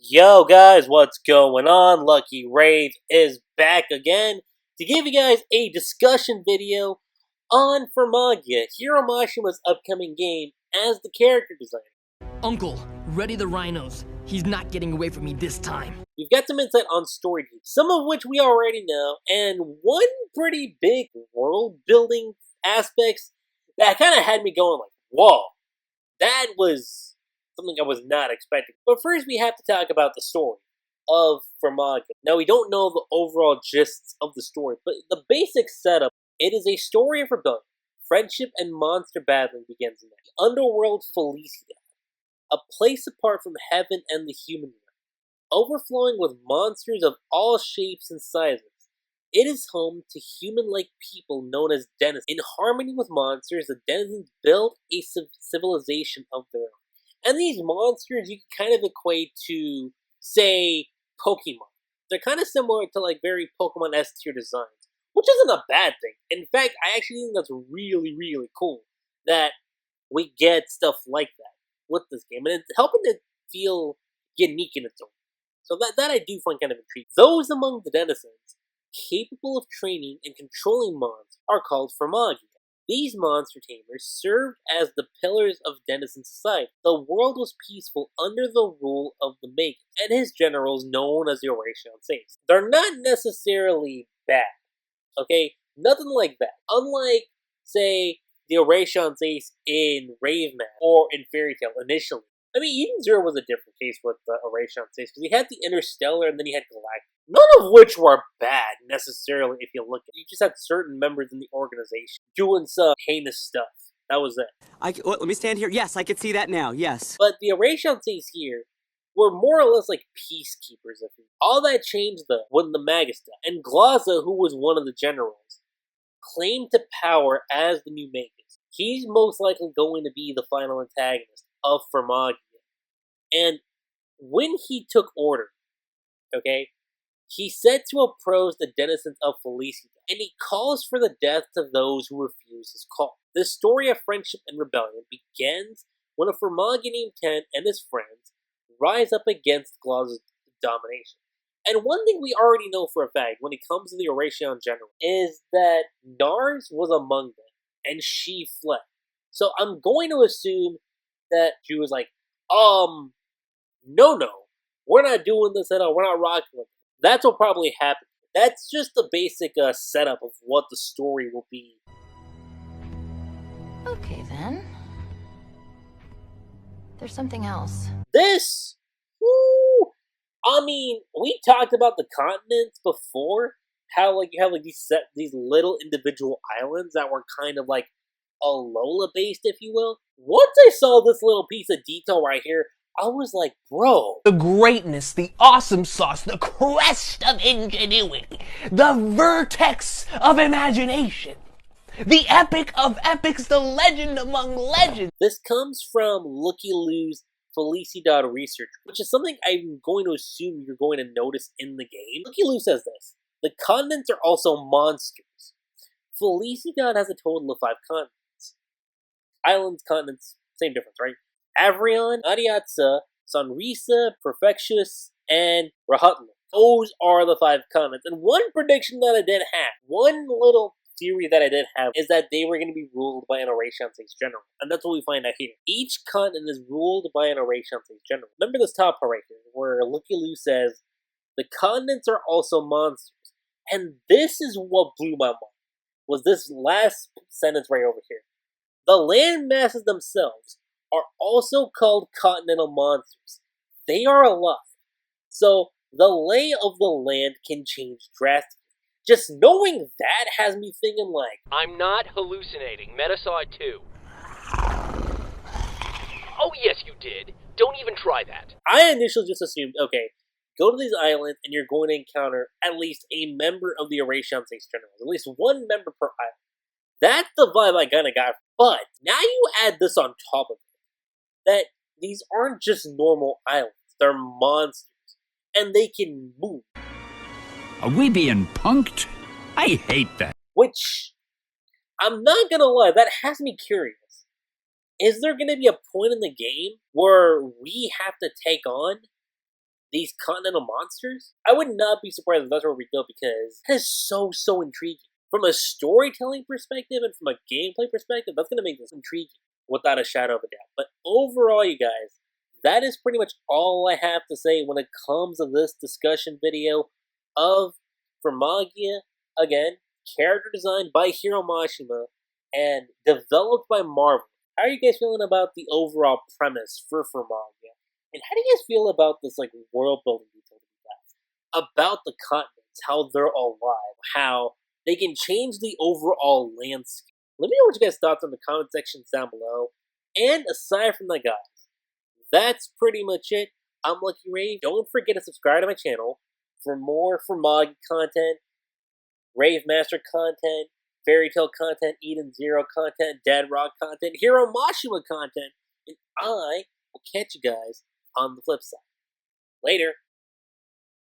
Yo guys, what's going on? LuckyRave is back again to give you guys a discussion video on Farmagia, Hiro Mashima's upcoming game as the character designer. Uncle, ready the rhinos. He's not getting away from me this time. We've got some insight on story, some of which we already know, and one pretty big world building aspects that kind of had me going like, whoa, that was something I was not expecting. But first we have to talk about the story of Farmagia. Now we don't know the overall gist of the story, but the basic setup, it is a story of rebellion. Friendship and monster battling begins in the underworld Farmagia, a place apart from heaven and the human realm, overflowing with monsters of all shapes and sizes. It is home to human-like people known as denizens. In harmony with monsters, the denizens build a civilization of their own. And these monsters you can kind of equate to, say, Pokemon. They're kind of similar to like very Pokemon S tier designs, which isn't a bad thing. In fact, I actually think that's really, really cool that we get stuff like that with this game, and it's helping it feel unique in its own. So that I do find kind of intriguing. Those among the denizens capable of training and controlling monsters are called Farmagia. These monster tamers served as the pillars of denizen society. The world was peaceful under the rule of the Magus and his generals known as the Oration Saints. They're not necessarily bad, okay? Nothing like that. Unlike, say, the Oration Saints in Raveman or in Fairy Tail initially. I mean, Eden Zero was a different case with the Oration Saints because he had the Interstellar and then he had Galactic. None of which were bad, necessarily, if you look at it. You just had certain members in the organization doing some heinous stuff. That was it. Let me stand here. Yes, I can see that now, yes. But the Oration Saints here were more or less like peacekeepers. All that changed, though, when the Magus died. And Glaza, who was one of the generals, claimed to power as the new Magus. He's most likely going to be the final antagonist of Farmagia. And when he took order, okay, he said to approach the denizens of Farmagia, and he calls for the death of those who refuse his call. This story of friendship and rebellion begins when a Farmagia named Ken and his friends rise up against Glaza's domination. And one thing we already know for a fact when it comes to the Oration General is that Nars was among them, and she fled. So I'm going to assume that she was like, no, we're not doing this at all, we're not rocking with it. That's what probably happened. That's just the basic setup of what the story will be. Okay then. There's something else. This? Woo! I mean, we talked about the continents before. How like you have like these little individual islands that were kind of like Alola based, if you will. Once I saw this little piece of detail right here, I was like, bro. The greatness, the awesome sauce, the crest of ingenuity, the vertex of imagination, the epic of epics, the legend among legends. This comes from Looky Lou's Felicity Research, which is something I'm going to assume you're going to notice in the game. Looky Lou says this: the continents are also monsters. Felicity has a total of 5 continents. Islands, continents, same difference, right? Avrion, Adiatsa, Sonrisa, Perfectius, and Rahatla. Those are the 5 continents. And one prediction that I did have, one little theory that I did have, is that they were going to be ruled by an Oration Saints general. And that's what we find out here. Each continent is ruled by an Oration Saints general. Remember this top part right here, where Looky Lou says, the continents are also monsters. And this is what blew my mind, was this last sentence right over here. The land masses themselves are also called continental monsters. They are alive. So the lay of the land can change drastically. Just knowing that has me thinking like, I'm not hallucinating. Meta saw it too. Oh yes, you did. Don't even try that. I initially just assumed, okay, go to these islands and you're going to encounter at least a member of the Oration Saints generals. At least one member per island. That's the vibe I kind of got. But now you add this on top of it, that these aren't just normal islands. They're monsters. And they can move. Are we being punked? I hate that. Which, I'm not gonna lie, that has me curious. Is there gonna be a point in the game where we have to take on these continental monsters, I would not be surprised if that's where we go, because that is so intriguing. From a storytelling perspective and from a gameplay perspective, that's going to make this intriguing, without a shadow of a doubt. But overall, you guys, that is pretty much all I have to say when it comes to this discussion video of Farmagia. Again, character designed by Hiro Mashima and developed by Marvel. How are you guys feeling about the overall premise for Farmagia? And how do you guys feel about this world building detail about the continents, how they're alive, how they can change the overall landscape? Let me know what you guys thought in the comment section down below. And aside from that, guys, that's pretty much it. I'm LuckyRave. Don't forget to subscribe to my channel for more Farmagia content, Rave Master content, Fairy Tale content, Eden Zero content, Dead Rock content, Hiro Mashima content, and I will catch you guys on the flip side. Later.